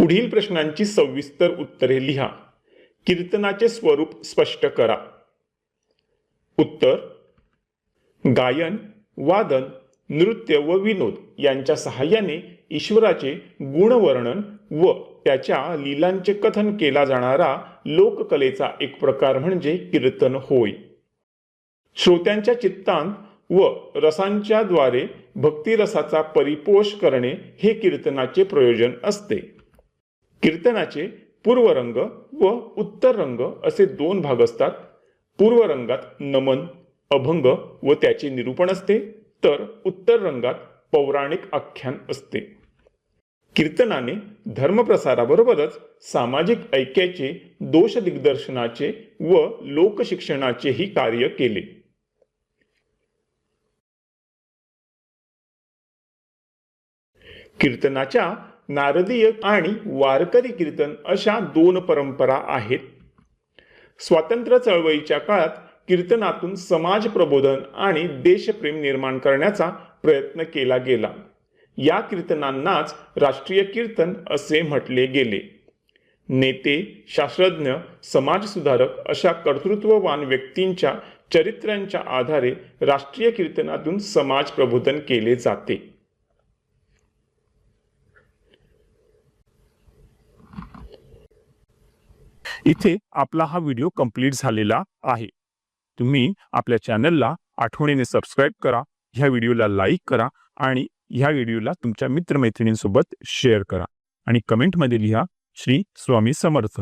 पुढील प्रश्नांची सविस्तर उत्तरे लिहा. कीर्तनाचे स्वरूप स्पष्ट करा. उत्तर: गायन, वादन, नृत्य व विनोद यांच्या सहाय्याने ईश्वराचे गुणवर्णन व त्याच्या लीलांचे कथन केला जाणारा लोककलेचा एक प्रकार म्हणजे कीर्तन होय. श्रोत्यांच्या चित्तांत व रसांच्या द्वारे भक्तिरसाचा परिपोष करणे हे कीर्तनाचे प्रयोजन असते. कीर्तनाचे पूर्वरंग व उत्तर रंग असे दोन भाग असतात. पूर्वरंगात नमन, अभंग व त्याचे निरूपण असते, तर उत्तर रंगात पौराणिक आख्यान असते. कीर्तनाने धर्मप्रसाराबरोबरच सामाजिक ऐक्याचे, दोष दिग्दर्शनाचे व लोकशिक्षणाचेही कार्य केले. कीर्तनाच्या नारदीय आणि वारकरी कीर्तन अशा दोन परंपरा आहेत. स्वातंत्र्य चळवळीच्या काळात कीर्तनातून समाज प्रबोधन आणि देशप्रेम निर्माण करण्याचा प्रयत्न केला गेला. या कीर्तनांनाच राष्ट्रीय कीर्तन असे म्हटले गेले. नेते, शास्त्रज्ञ, समाजसुधारक अशा कर्तृत्ववान व्यक्तींच्या चरित्रांच्या आधारे राष्ट्रीय कीर्तनातून समाज प्रबोधन केले जाते. इथे आपला हा व्हिडिओ कंप्लीट झालेला आहे. तुम्ही आपल्या चॅनलला आठवणीने सबस्क्राईब करा, ह्या व्हिडिओला लाईक करा आणि ह्या व्हिडिओला तुमच्या मित्रमैत्रिणींसोबत शेअर करा आणि कमेंटमध्ये लिहा श्री स्वामी समर्थ.